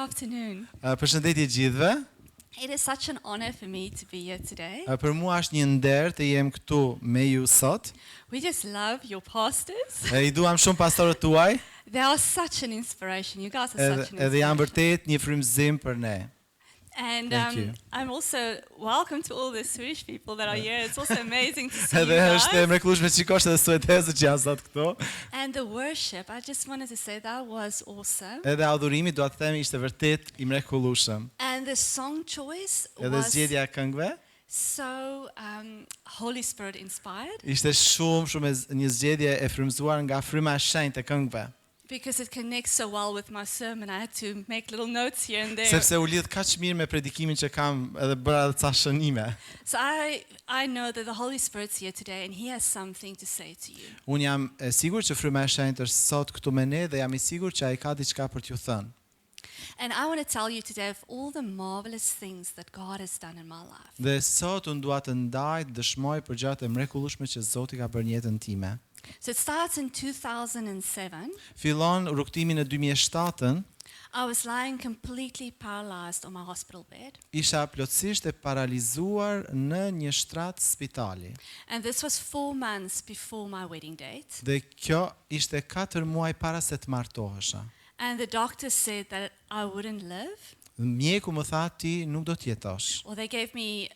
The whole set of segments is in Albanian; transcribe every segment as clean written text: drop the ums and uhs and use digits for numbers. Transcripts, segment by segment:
afternoon. Përshëndetje gjithëve. It is such an honor for me to be here today. Për mua është një nder të jem këtu me ju sot. We just love your pastors. I duam shumë pastorët tuaj. They are such an inspiration. You guys are such an Edhe janë inspiration. vërtet një frymëzim për ne. And Thank you. I'm also welcome to all the Swedish people that are here. It's also amazing to see you Edhe është e guys. mrekullueshme të shikosh edhe suedezët që janë sot këtu. And the worship, I just wanted to say that was awesome. Edhe adhurimi dua të themi ishte vërtet i mrekullueshëm. And the song choice Edhe was zgjedhja e këngëve so Holy Spirit inspired ishte shumë një zgjedhje e frymëzuar nga fryma e shenjtë e këngëve. because it connects so well with my sermon. I had to make little notes here and there. Sepse u lidh kaq mirë me predikimin që kam edhe bëra edhe ca shënime. So I know that the Holy Spirit's here today and he has something to say to you. Unë jam e sigurt që fryma e shenjtë është sot këtu me ne dhe jam i sigurt që ai ka diçka për t'ju thënë. And I want to tell you today of all the marvelous things that God has done in my life. Dhe sot unë dua të ndaj të dëshmoj për gjërat e mrekullueshme që Zoti ka bërë në jetën time. So it starts in 2007. Fillon rrugtimin në 2007-ën, I was lying completely paralyzed on my hospital bed. isha plotësisht e paralizuar në një shtrat spitali. And this was 4 months before my wedding date. Dhe kjo ishte 4 muaj para se të martohesha. And the doctor said that I wouldn't live, Mjeku më tha ti nuk do të jetosh. or they gave me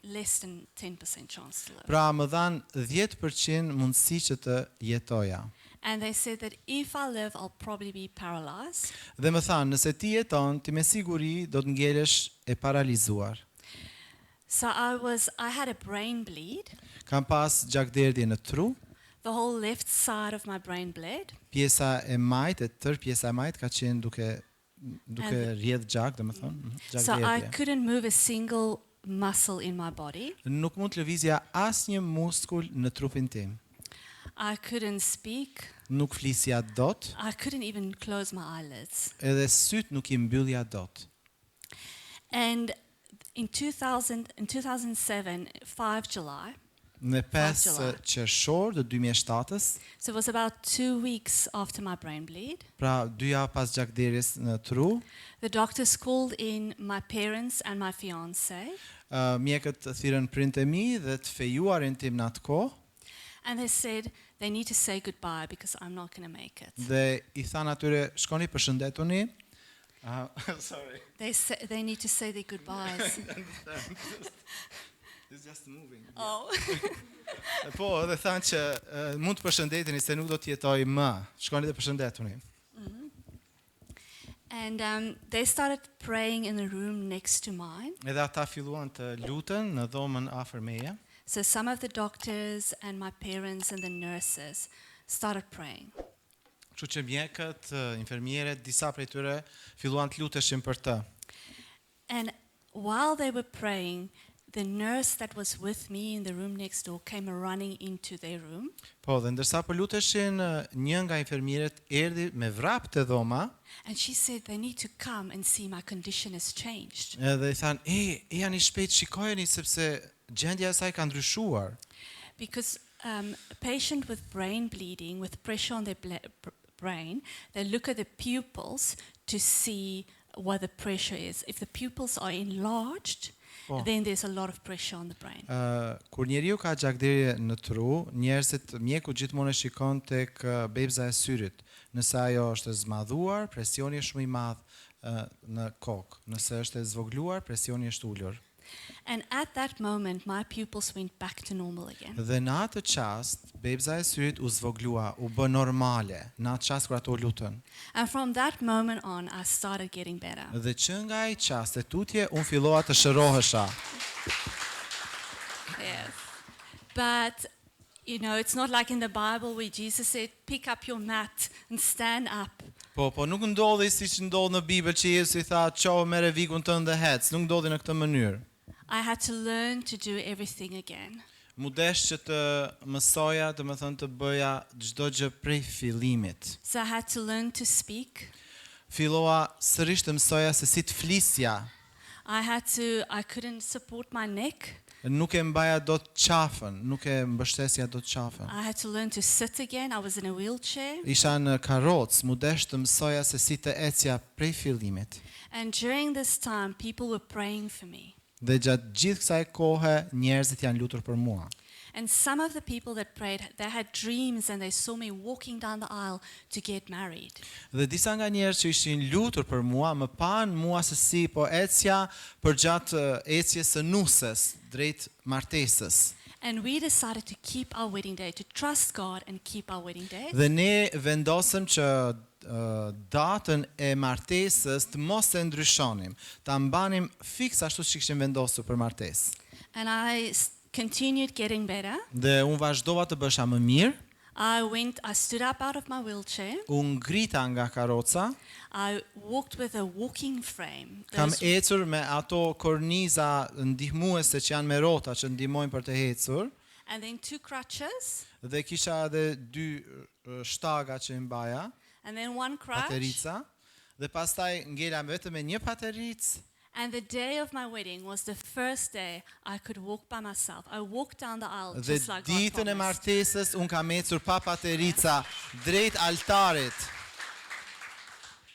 less than 10% chance to live. Pra më dhan 10% mundësi që të jetoja. And they said that if I live, I'll probably be paralyzed. Dhe më thanë, nëse ti jeton, ti me siguri do të ngelesh e paralizuar. So I had a brain bleed. Kam pas gjakderdhje në tru, The whole left side of my brain bled. pjesa e majtë, tërë pjesa e majtë ka qenë duke rrjedh gjak, domethënë, So I gjakderdhje. couldn't move a single muscle in my body. Nuk mund të lëvizja asnjë muskull në trupin tim. I couldn't speak. Nuk flisja dot, I couldn't even close my eyelids. edhe syt nuk I mbyllja dot. And in 2007, 5 July, Në 5 July. qershor të 2007-s, so it was about 2 weeks after my brain bleed, pra 2 javë pas gjakderjes në tru, the doctors called in my parents and my fiance, mjekët thirrën prindët e mi dhe të fejuarin tim në atë kohë. and they said they need to say goodbye because I'm not going to make it. Dhe I thanë atyre, shkoni përshëndetuni. Sorry. They need to say their goodbyes. It's just moving. Oh. Po, dhe thanë që mund të përshëndeteni se nuk do të jetoj më. Shkoni dhe përshëndetuni. And they started praying in the room next to mine. Edhe ata filluan të lutën në dhomën afër meje. So some of the doctors and my parents and the nurses started praying. Kështu që mjekët, infermierët, disa prej tyre filluan të luteshin për të. And while they were praying, the nurse that was with me in the room next door came running into their room. Po, dhe ndërsa po luteshin, një nga infermierët erdhi me vrap te dhoma, And she said they need to come and see my condition has changed. edhe I thanë, janë I shpejt, shikojeni sepse gjendja e saj ka ndryshuar. Because a patient with brain bleeding, with pressure on their brain, they look at the pupils to see what the pressure is. If the pupils are enlarged, then there's a lot of pressure on the brain. Kur njeriu ka gjakderje në tru, njerëzit mjeku gjithmonë e shikon tek bebza e syrit. Nëse ajo është e zmadhuar, presioni është shumë I madh në kokë. Nëse është e zvogluar, presioni është ulur. And at that moment, my pupils went back to normal again. Dhe në atë çast, bebza e syrit u zvoglua, u bë normale, në atë çast kur ato lutën. And from that moment on, I started getting better. Dhe që nga ai çast e tutje, unë fillova të shërohesha. Yes. But, you know, it's not like in the Bible where Jesus said, pick up your mat and stand up. Po nuk ndodhi siç ndodh në Bibël që Jezusi tha, "Çoh merre vikun tënd dhe hec." Nuk ndodhi në këtë mënyrë. I had to learn to do everything again. Mu desh që të mësoja, domethënë të bëja çdo gjë prej fillimit. So I had to learn to speak. Fillova sërish të mësoja se si të flisja. I couldn't support my neck. nuk e mbaja dot qafën, nuk e mbështesja dot qafën. I had to learn to sit again. I was in a wheelchair. Isha në karrocë, mu desh të mësoja se si të ecja prej fillimit. And during this time, people were praying for me. Dhe gjatë gjithë kësaj kohe, njerëzit janë lutur për mua. And some of the people that prayed, they had dreams and they saw me walking down the aisle to get married. Dhe disa nga njerëz që ishin lutur për mua, më pan mua se si po ecja për gjatë ecjes së nuses drejt martesës. And we decided to keep our wedding day, to trust God and keep our wedding day. Dhe ne vendosëm që datën e martesës të mos e ndryshonim, ta mbanim fiks ashtu si kishim vendosur për martesë. And I continued getting better. Dhe unë vazhdova të bësha më mirë, I stood up out of my wheelchair. unë ngrita nga karroca, I walked with a walking frame. kam Those- ecur me ato korniza ndihmuese që janë me rrota që ndihmojnë për të ecur, and then 2 crutches, dhe kisha edhe 2 shtaga që i mbaja, and then 1 crutch. paterica, dhe pastaj ngela vetëm me një patericë. And the day of my wedding was the first day I could walk by myself. I walked down the aisle Dhe just like God ditën e promised. martesës unë kam ecur pa paterica drejt altarit.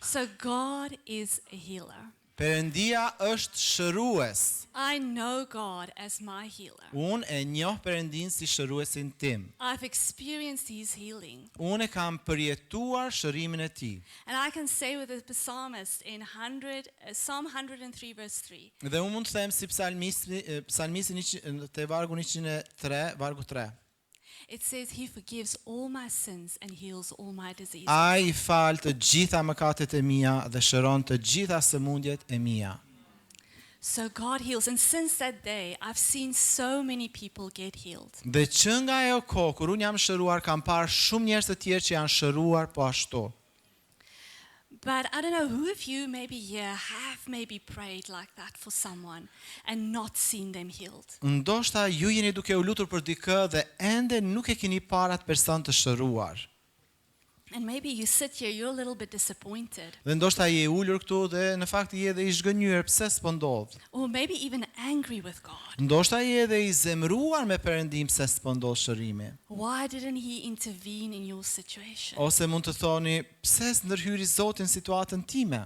So God is a healer. Perëndia është shërues. I know God as my healer. Unë e njoh Perëndin si shëruesin tim. I've experienced His healing. Unë e kam përjetuar shërimin e tij. And I can say with the psalmist in Psalm 103 verse 3, Dhe unë mund të them si psalmisti te vargu 103, vargu 3. it says He forgives all my sins and heals all my diseases. Ai fal të gjitha mëkatet e mia dhe shëron të gjitha sëmundjet e mia. So God heals. And since that day, I've seen so many people get healed. Dhe që nga ajo kohë kur unë jam shëruar, kam parë shumë njerëz të tjerë që janë shëruar po ashtu. But I don't know who of you maybe here have maybe prayed like that for someone and not seen them healed. Ndoshta ju jeni duke u lutur për dikë dhe ende nuk e keni parë atë person të shëruar. And maybe you sit here, you're a little bit disappointed. Dhe ndoshta je ulur këtu dhe në fakt je edhe i zhgënjur pse s'po ndodh. Or maybe even angry with God. Ndoshta je edhe i zemëruar me Perëndim pse s'po ndodh shërimi. Why didn't He intervene in your situation? Ose mund të thoni, pse s'ndërhyri Zoti në situatën time?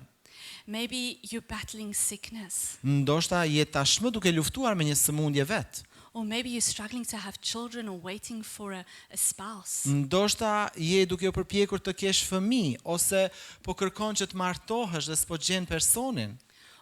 Maybe you're battling sickness. Ndoshta je tashmë duke luftuar me një sëmundje vet. Or maybe you're struggling to have children or waiting for a spouse. Ndoshta je duke u përpjekur të kesh fëmijë ose po kërkon që të martohesh dhe s'po gjen personin.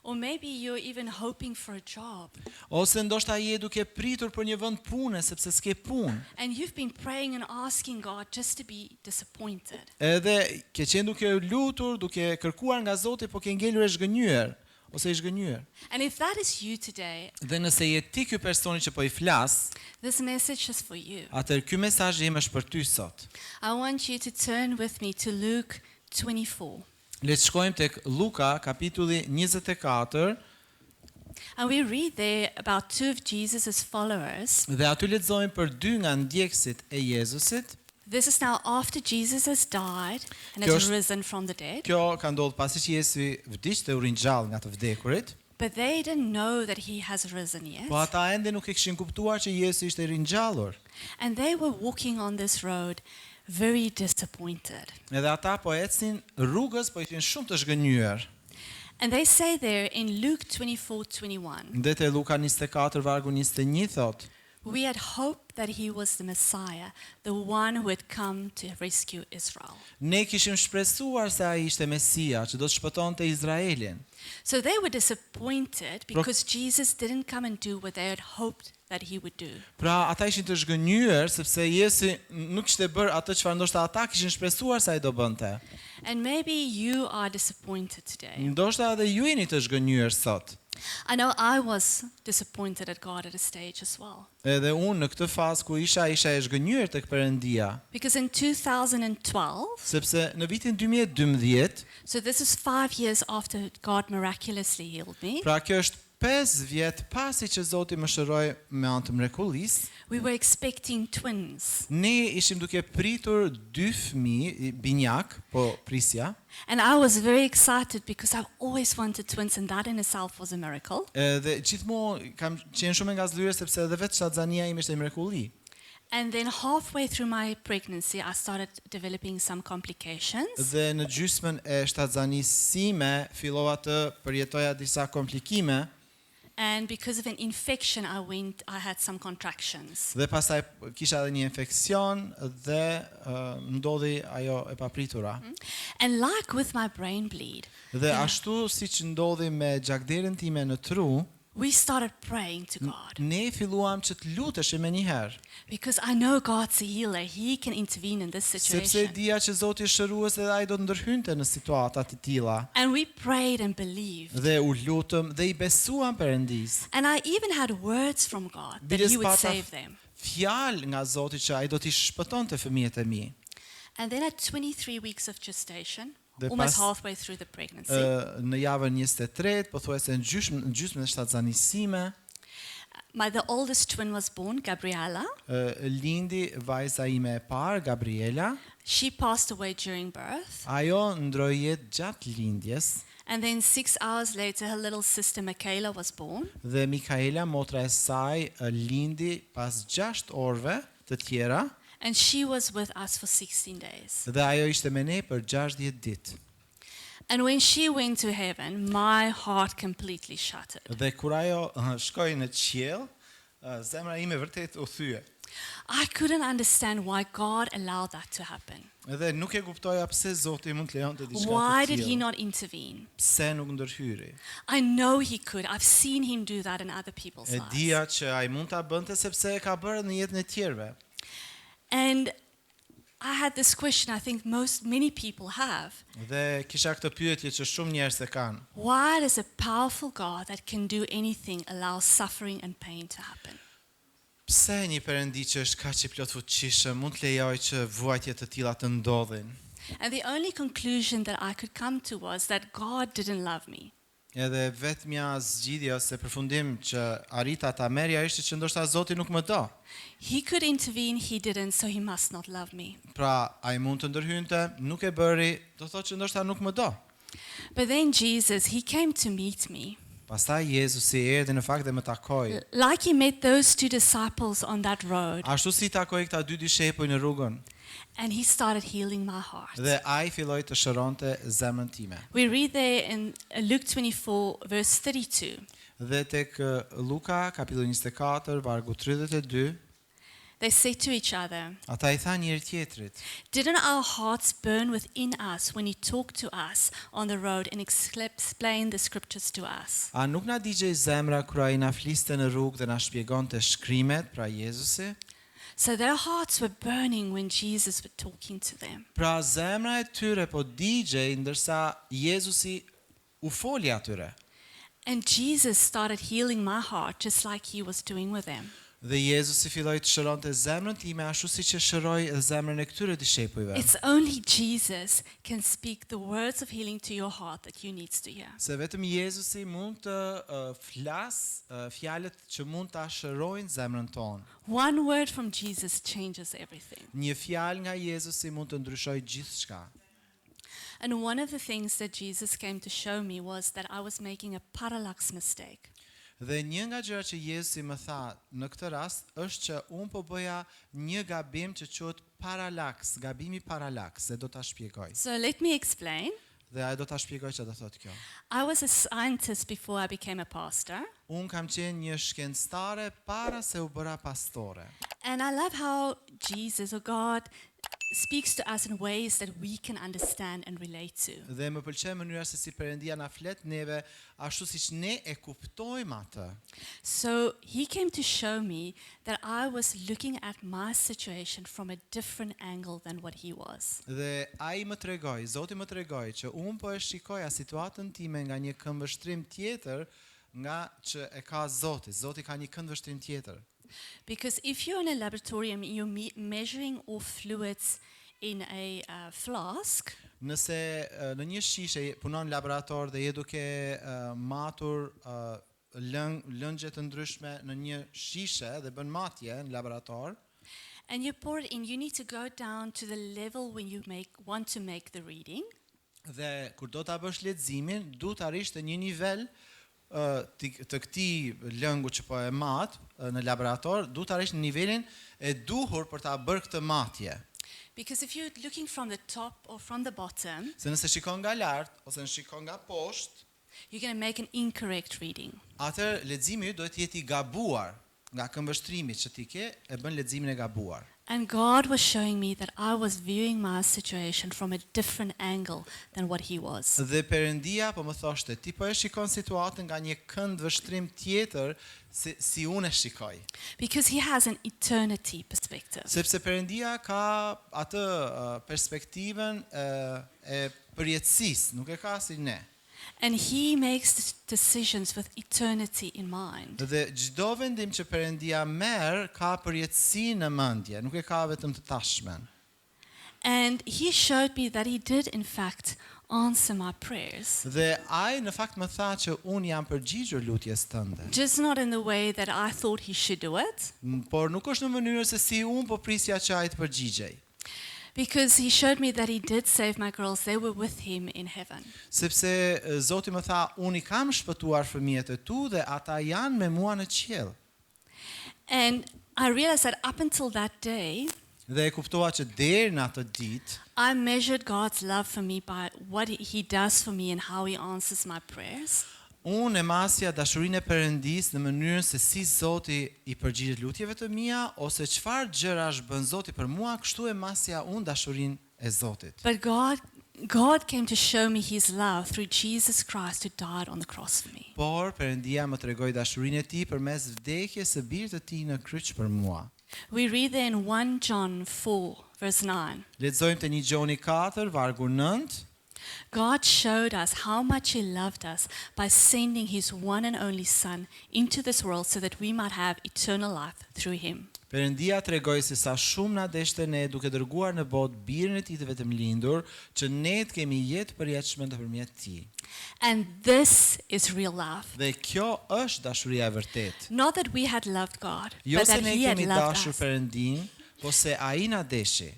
Or maybe you're even hoping for a job. Ose ndoshta je duke pritur për një vend pune sepse s'ke punë. And you've been praying and asking God just to be disappointed. Edhe ke qenë duke lutur, duke kërkuar nga Zoti, po ke ngelur e zhgënjur ose i zhgënjur. And if that is you today, Dhe nëse je ti ky personi që po i flas, this message is for you. atëherë ky mesazh im është për ty sot. I want you to turn with me to Luke 24. Le të shkojmë tek Luka kapitulli 24 And we read there about 2 of Jesus' followers. dhe aty lexojmë për 2 nga ndjekësit e Jezusit. This is now after Jesus has died and Kjo has është- risen from the dead. Kjo ka ndodhur pasi që Jezusi vdiq dhe u ringjall nga të vdekurit, But they didn't know that He has risen yet. po ata ende nuk e kishin kuptuar që Jezusi ishte i ringjallur. And they were walking on this road very disappointed. Edhe ata po ecnin rrugës, po ishin shumë të zhgënjur. And they say there in Luke 24:21, Dhe te Luka 24 vargu 21 thot: we had hoped that He was the Messiah, the one who had come to rescue Israel. Ne kishim shpresuar se ai ishte Mesia që do të shpëtonte Izraelin. So they were disappointed because Jesus didn't come and do what they had hoped that He would do. Pra ata ishin të zhgënjur sepse Jezusi nuk kishte bërë atë çfarë ndoshta ata kishin shpresuar se ai do bënte. And maybe you are disappointed today. Ndoshta edhe ju jeni të zhgënjur sot. I know I was disappointed at God at a stage as well. Edhe unë në këtë fazë ku isha e zhgënjur tek Perëndia, Because in 2012, sepse në vitin 2012, so this is 5 years after God miraculously healed me, pra kjo është 5 vjet pasi që Zoti më shëroi me anë të mrekullisë, we were expecting twins. ne ishim duke pritur 2 fëmijë binjak, po prisja. And I was very excited because I've always wanted twins, and that in itself was a miracle. Dhe gjithmonë kam qenë shumë e ngazëlluar sepse edhe vetë shtatzania ime ishte mrekulli. And then halfway through my pregnancy, I started developing some complications. Dhe në gjysmën e shtatzanisë sime fillova të përjetoja disa komplikime. And because of an infection, I had some contractions. Dhe pastaj kisha edhe një infeksion dhe ndodhi ajo e papritura. And like with my brain bleed, Dhe ashtu siç ndodhi me gjakderën time në tru, we started praying to God. ne filluam që të luteshim me njëherë. Because I know God's a healer. He can intervene in this Sepse situation. dia që Zoti është shërues dhe ai do të ndërhynte në situata të tilla. And we prayed and believed. Dhe u lutëm dhe I besuam Perëndis. And I even had words from God that Biles He would pata save them. fjalë nga Zoti që ai do t'i shpëtonte fëmijët e mi. And then at 23 weeks of gestation, Dhe almost pas- halfway through the pregnancy, Në javën 23, pothuajse në gjysmën e shtatzanisë sime, the oldest twin was born, Gabriella. lindi vajza ime e parë, Gabriela. She passed away during birth. Ajo ndroi jetë gjatë lindjes And then 6 hours later, her little sister Michaela was born. dhe Mikaela, motra e saj, lindi pas 6 orëve të tjera And she was with us for 16 days. dhe ajo ishte me ne për 60 ditë. And when she went to heaven, my heart completely shattered. Dhe kur ajo shkoi në qiell, zemra ime vërtet u thye. I couldn't understand why God allowed that to happen. Dhe nuk e kuptoja pse Zoti mund të lejonte diçka Why të did He tillë. not intervene? Pse nuk ndërhyri? I know He could. I've seen Him do that in other people's E lives. dija që ai mund ta bënte sepse e ka bërë në jetën e tjerëve. And I had this question I think many people have. Dhe kisha këtë pyetje që shumë njerëz e kanë. Why does a powerful God that can do anything allow suffering and pain to happen? Pse një Perëndi që është kaq I plot fuqishëm mund të lejojë që vuajtje të tilla të ndodhin? And the only conclusion that I could come to was that God didn't love me. Edhe vetmja zgjidhje ose përfundim që arrita ta merrja ishte që ndoshta Zoti nuk më do. He could intervene, He didn't, so He must not love me. Pra, ai mund të ndërhynte, nuk e bëri, do thotë që ndoshta nuk më do. But then Jesus, He came to meet me. Pastaj Jezusi erdhi në fakt dhe më takoi. Like He met those two disciples on that road, Ashtu si takoi këta dy dishepuj në rrugën and He started healing my heart. dhe ai filloi të shëronte zemrën time. We read there in Luke 24, verse 32. Dhe tek Luka kapitulli 24 vargu 32, They said to each other, ata I thanë njëri tjetrit: "Didn't our hearts burn within us when He talked to us on the road and explained the scriptures to us?" A nuk na digjej zemra kur ai na fliste në rrugë dhe na shpjegonte shkrimet, pra Jezusi? So their hearts were burning when Jesus was talking to them. Pra zemra e tyre po digjej ndërsa Jezusi u foli atyre. And Jesus started healing my heart just like He was doing with them. Dhe Jezusi filloi të shëronte zemrën time ashtu siç e shëroi zemrën e këtyre dishepujve. It's only Jesus can speak the words of healing to your heart that you need to hear. Se vetëm Jezusi mund të flas fjalët që mund ta shërojnë zemrën tonë. One word from Jesus changes everything. Një fjalë nga Jezusi mund të ndryshojë gjithçka. And one of the things that Jesus came to show me was that I was making a parallax mistake. Dhe një nga gjërat që Jezusi më tha në këtë rast është që un po bëja një gabim që quhet paralaks, gabimi paralaks, dhe do ta shpjegoj. So let me explain. Dhe ai do ta shpjegoj çfarë do thotë kjo. I was a scientist before I became a pastor. Un kam qenë një shkencëtare para se u bëra pastore. And I love how Jesus or God speaks to us in ways that we can understand and relate to. Dhe më pëlqen mënyra se si Perëndia na flet neve ashtu siç ne e kuptojmë atë. So He came to show me that I was looking at my situation from a different angle than what He was. Dhe ai më tregoi, Zoti më tregoi që un po e shikoja situatën time nga një këmbvështrim tjetër nga që e ka Zoti. Zoti ka një këmbvështrim tjetër. Because if you're in a laboratory and you're measuring all fluids in a flask, Nëse në një shishe punon në laborator dhe je duke matur lëngje të ndryshme në një shishe dhe bën matje në laborator. And you pour it in. You need to go down to the level when you want to make the reading. Dhe kur do ta bësh leximin, duhet të arrish te një nivel të këtij lëngu që po e mat në laborator, duhet të arrish në nivelin e duhur për ta bërë këtë matje. Because if you're looking from the top or from the bottom, Se nëse shikon nga lart ose nëse shikon nga poshtë, you're going to make an incorrect reading. atëherë leximi duhet të jetë I gabuar nga këmbështrimi që ti ke e bën leximin e gabuar. And God was showing me that I was viewing my situation from a different angle than what He was. Dhe Perëndia po më thoshte, ti po e shikon situatën nga një kënd vështrim tjetër si unë e shikoj. Because He has an eternity perspective. Sepse Perëndia ka atë perspektivën e përjetësisë, nuk e ka si ne. And He makes decisions with eternity in mind. Dhe çdo vendim që Perëndia merr ka përjetësi në mendje, nuk e ka vetëm të tashmen. And He showed me that He did, in fact, answer my prayers. Dhe ai në fakt më tha që unë jam përgjigjur lutjes tënde. Just not in the way that I thought He should do it, Por nuk është në mënyrë se si unë po prisja që ai të përgjigjej. because He showed me that He did save my girls. They were with Him in heaven. Sepse Zoti më tha, unë I kam shpëtuar fëmijët e tu dhe ata janë me mua në qiell. And I realized that up until that day, Dhe e kuptova që deri në atë ditë, I measured God's love for me by what He does for me and how He answers my prayers. unë e masja dashurinë e Perëndis në mënyrën se si Zoti I përgjigjet lutjeve të mia ose çfarë gjërash bën Zoti për mua, kështu e masja unë dashurinë e Zotit. But God came to show me His love through Jesus Christ who died on the cross for me. Por Perëndia më tregoi dashurinë e Tij përmes vdekjes së birit të Tij në kryq për mua. We read there in 1 John 4, verse 9. Lexojmë te 1 Gjoni 4, vargu 9. God showed us how much He loved us by sending His one and only Son into this world so that we might have eternal life through Him. Perëndia tregoi se sa shumë na deshte ne duke dërguar në botë birin e Tij të vetëm lindur, që ne të kemi jetë përjetshme nëpërmjet Tij. And this is real love. Dhe kjo është dashuria e vërtetë. Not that we had loved God, Jo but se that ne He had kemi loved dashur us. Perëndin, po se ai na deshi.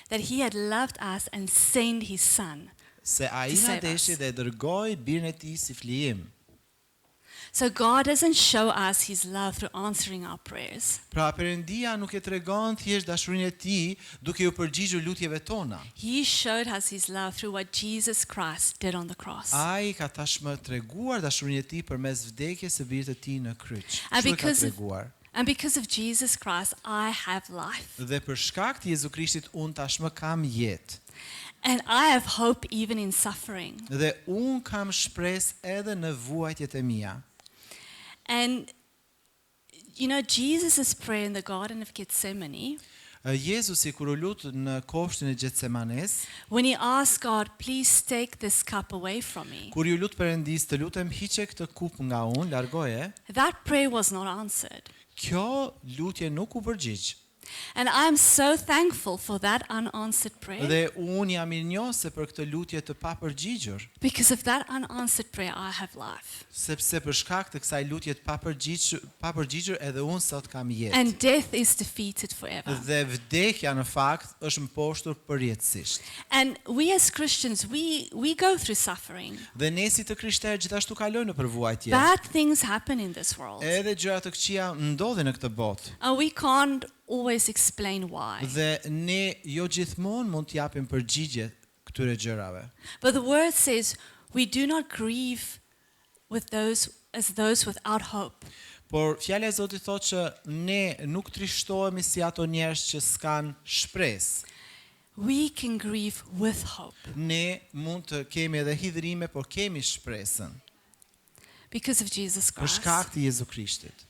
That He had loved us and sent His Son. Se ai To na save deshi us. dhe dërgoi birin e Tij si flijim. So God doesn't show us His love through answering our prayers. Pra Perëndia nuk e tregon thjesht dashurinë e Tij duke u përgjigjur lutjeve tona. He showed us His love through what Jesus Christ did on the cross. Ai ka tashmë treguar dashurinë e Tij përmes vdekjes së birit të Tij në kryq. And Kështu e ka because of- treguar. And because of Jesus Christ, I have life. Dhe për shkak të Jezu Krishtit unë tashmë kam jetë. And I have hope even in suffering. Dhe unë kam shpresë edhe në vuajtjet e mia. And, you know, Jesus' prayer in the Garden of Gethsemane, Jezusi kur u lut në kopshtin e Getsemanes, when He asked God, please take this cup away from me, kur ju lut Perëndis të lutem hiqe këtë kup nga unë, largoje, that prayer was not answered. kjo lutje nuk u përgjigj. And I'm so thankful for that unanswered prayer. Dhe unë jam I njohse për këtë lutje të papërgjigjur, Because of that unanswered prayer, I have life. sepse për shkak të kësaj lutje të papërgjigjur edhe unë sot kam jetë. And death is defeated forever. Dhe vdekja në fakt është mposhtur përjetësisht. And we as Christians, we go through suffering. Dhe ne si të krishterë gjithashtu kalojmë nëpër vuajtje. Bad things happen in this world. Edhe gjëra të këqija ndodhin në këtë botë. And we can't always explain why. Dhe ne jo gjithmonë mund të japim përgjigje këtyre gjërave. But the word says we do not grieve with those without hope. Por fjala e Zotit thotë që ne nuk trishtohemi si ato njerëz që s'kan shpresë. We can grieve with hope Ne mund të kemi edhe hidhrime, por kemi shpresën because of Jesus për Christ. shkak të Jezu Krishtit.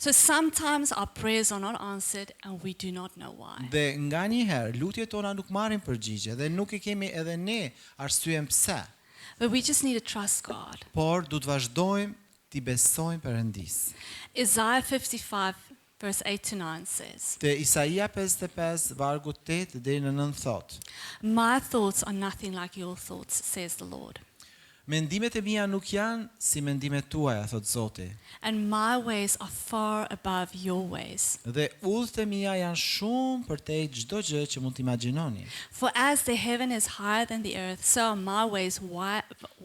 So sometimes our prayers are not answered and we do not know why. Dhe nganjëherë lutjet tona nuk marrin përgjigje dhe nuk e kemi edhe ne arsyeën pse. But we just need to trust God. Por du të vazhdojmë t'i besojmë Perëndis. Isaiah 55 verse 8 to 9 says, Te Isaia 55 vargu 8 deri në 9 thotë: my thoughts are nothing like your thoughts, says the Lord. Mendimet e mia nuk janë si mendimet tuaja, thot Zoti. and my ways are far above your ways. Dhe udhët e mia janë shumë përtej çdo gjë që mund të imagjinoni. For as the heaven is higher than the earth, so are my ways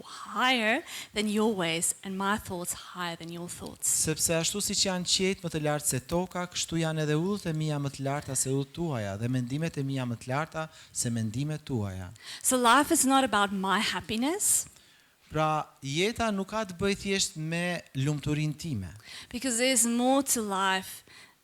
higher than your ways, and my thoughts higher than your thoughts. Sepse ashtu siç janë qiejt më të lartë se toka, kështu janë edhe udhët e mia më të larta se udhët tuaja, dhe mendimet e mia më të larta se mendimet tuaja. So life is not about my happiness, Pra, jeta nuk ka të bëjë thjesht me lumturinë time, because there's more to life.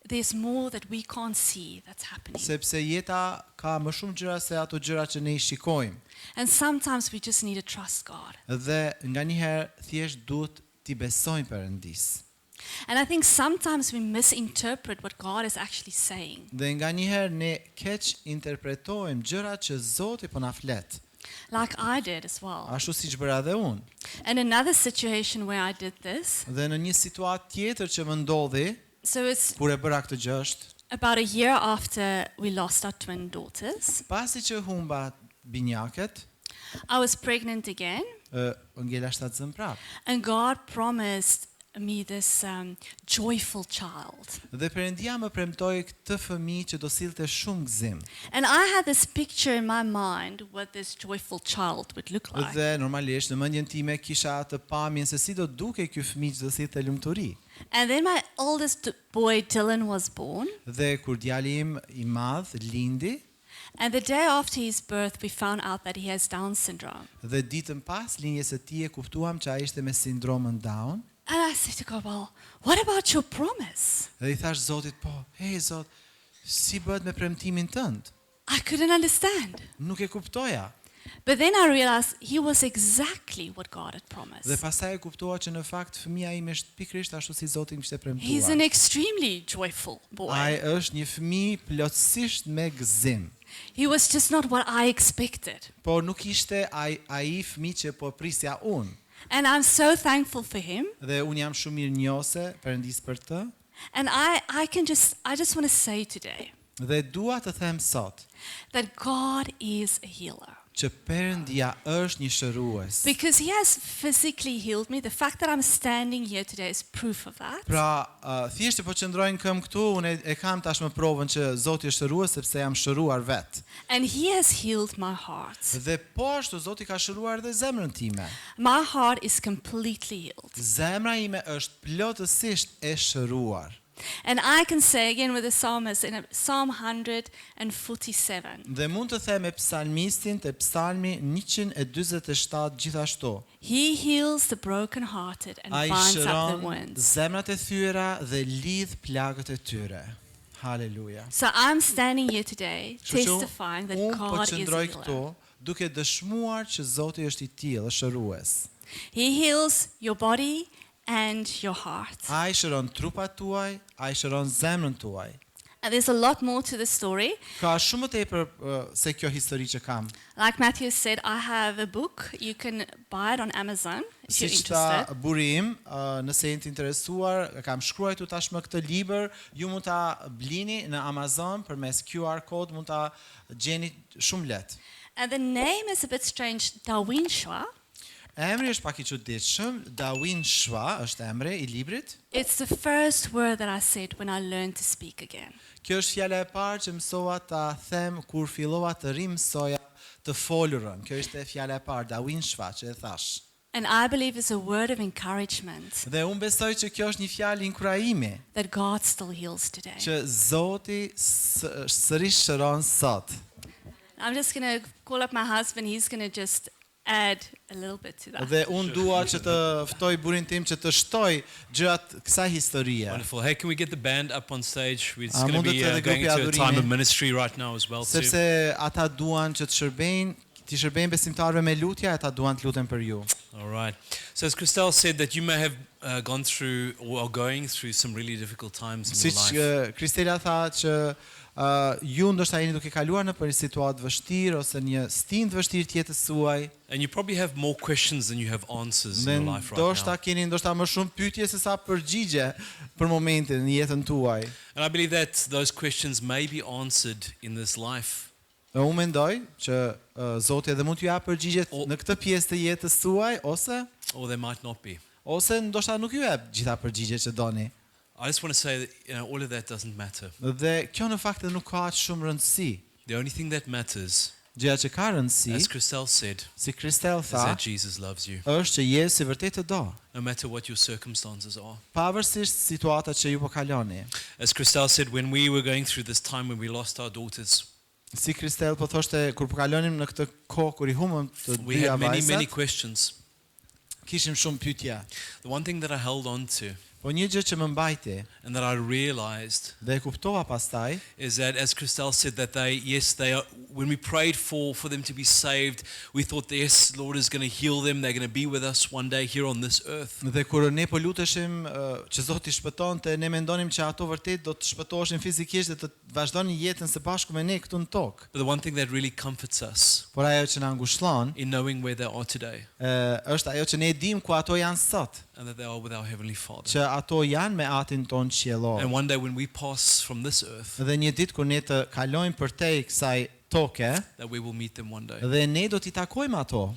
There's more that we can't see that's happening. sepse jeta ka më shumë gjëra se ato gjëra që ne i shikojmë. And sometimes we just need to trust God. Dhe nganjëherë thjesht duhet t'i besojmë Perëndis. And I think sometimes we misinterpret what God is actually saying. Dhe nganjëherë ne keq interpretojmë gjërat që Zoti po na flet, Like I did as well. ashtu siç bëra edhe unë. And another situation where I did this, Dhe në një situatë tjetër që më ndodhi so it's kur e bëra këtë gjë është, about a year after we lost our twin daughters. pasi që humba binjaket, I was pregnant again, ngela shtatzën prap. and God promised me this joyful child. Dhe Perëndia më premtoi këtë fëmijë që do sillte shumë gëzim. And I had this picture in my mind what this joyful child would look like. Dhe normalisht në mendjen time kisha atë pamjen se si do duke ky fëmijë që do sillte lumturi. And then my oldest boy Dylan was born, Dhe kur djali im I madh lindi, and the day after his birth we found out that he has Down syndrome. dhe ditën pas linjes së tij e kuptuam që ai ishte me sindromën Down. And I said to God, well, what about your promise? Dhe I thash Zotit, po, hey Zot, si bëhet me premtimin tënd? I couldn't understand. Nuk e kuptoja. But then I realized he was exactly what God had Dhe promised. pastaj e kuptova që në fakt fëmia ime është pikërisht ashtu si Zoti më kishte He's an premtuar. extremely joyful boy. Ai është një fëmijë plotësisht me gëzim. He was just not what I expected. Po nuk ishte ai fëmijë që po prisja unë. And I'm so thankful for him. Dhe unë jam shumë mirënjohëse Perëndis për të. And I just want to say today Dhe dua të them sot that God is a healer. që Perëndia është një shërues. Because he has physically healed me. The fact that I'm standing here today is proof of that. Pra, thjesht po qëndrojnë këm këtu, unë e kam tashmë provën që Zoti është shërues sepse jam shëruar vet. And he has healed my heart. Dhe po ashtu Zoti ka shëruar edhe zemrën time. My heart is completely healed. Zemra ime është plotësisht e shëruar. And I can say again with the psalmist in Psalm 147, Dhe mund të them me psalmistin te Psalmi 147 gjithashtu. he heals the brokenhearted and Ai binds up the shëron wounds. zemrat e thyera dhe lidh plagët e tyre. Haleluja. So I'm standing here today Kështu që testifying that unë po God is a qëndroj këtu healer. duke dëshmuar që Zoti është I tillë, është shërues. He heals your body and your heart. Ai shëron trupat tuaj, ai shëron zemrën tuaj. And there's a lot more to the story. Ka shumë më tepër se kjo histori që kam. Like Matthew said, I have a book. You can buy it on Amazon if you're Siç tha interested. buri im, nëse jeni të interesuar, kam shkruar këtu tashmë këtë libër, ju mund ta blini në Amazon përmes QR code, mund ta gjeni shumë lehtë. And the name is a bit strange, Darwin Shwa. Emri është pak I çuditshëm, Darwin Shwa është emri I librit. It's the first word that I said when I learned to speak again. Kjo është fjala e parë që mësova ta them kur fillova të rimësoja të folurën. Kjo ishte fjala e parë, Darwin Shwa, që e thash. And I believe it's a word of encouragement Dhe unë besoj që kjo është një fjalë inkurajimi, that God still heals today. që Zoti sërish shëron sot. I'm just going to call up my husband. He's going to just add a little bit to that. Dhe unë dua që të ftoj burin tim që të shtoj gjërat kësaj historie. Wonderful. Hey, can we get the band up on stage? We're Ah, going to mundet be edhe going grupi into a time adhurimi. of ministry right now as well. Too. Sepse ata duan që të shërbejnë besimtarëve me lutja, ata duan të luten për ju. All right. So as Christelle said, that you may have gone through or are going through some really difficult times in your Siç life. Kristela tha që ju ndoshta jeni duke kaluar në për një situatë vështirë ose një stin të vështirë të jetës suaj. And you probably have more questions than you have answers Dhe in your life right ndoshta now. keni ndoshta më shumë pyetje se sa përgjigje për momentin në jetën tuaj. And I believe that those questions may be answered in this life. Unë mendoj që Zoti edhe mund t'ju jap përgjigjet O- në këtë pjesë të jetës tuaj or they might not be. ose ndoshta nuk ju jap gjitha përgjigjet që doni. I just want to say that all of that doesn't matter. Dhe kjo në fakt nuk ka aq shumë rëndësi. The only thing that matters, Gjëja që ka rëndësi, as Christelle said, si Kristel is tha, that Jesus loves you, është që Jezusi vërtet të do, no matter what your circumstances are. pavarësisht situatat që ju po kaloni. As Christelle said, when we were going through this time when we lost our daughters, Si Kristel po thoshte kur po kalonim në këtë kohë kur I humëm të we dyja had many vajzat, questions. kishim shumë pyetje. The one thing that I held on to Po një gjë që më mbajti and that I realized dhe e kuptova pastaj, is that, as Christelle said, that they are, when we prayed for them to be saved, we thought, yes, Lord is going to heal them. They're going to be with us one day here on this earth. dhe kur ne po luteshim që Zoti shpëtonte, ne mendonim që ato vërtet do të shpëtoheshin fizikisht dhe të vazhdonin jetën së bashku me ne këtu në tokë. But the one thing that really comforts us Por ajo që na ngushëllon in knowing where they are today është ajo që ne e dim ku ato janë sot, and that they are with our Heavenly Father. që ato janë me Atin ton qiellor. And one day when we pass from this earth, Dhe një ditë kur ne të kalojmë përtej kësaj toke, that we will meet them one day. dhe ne do t'i takojmë ato.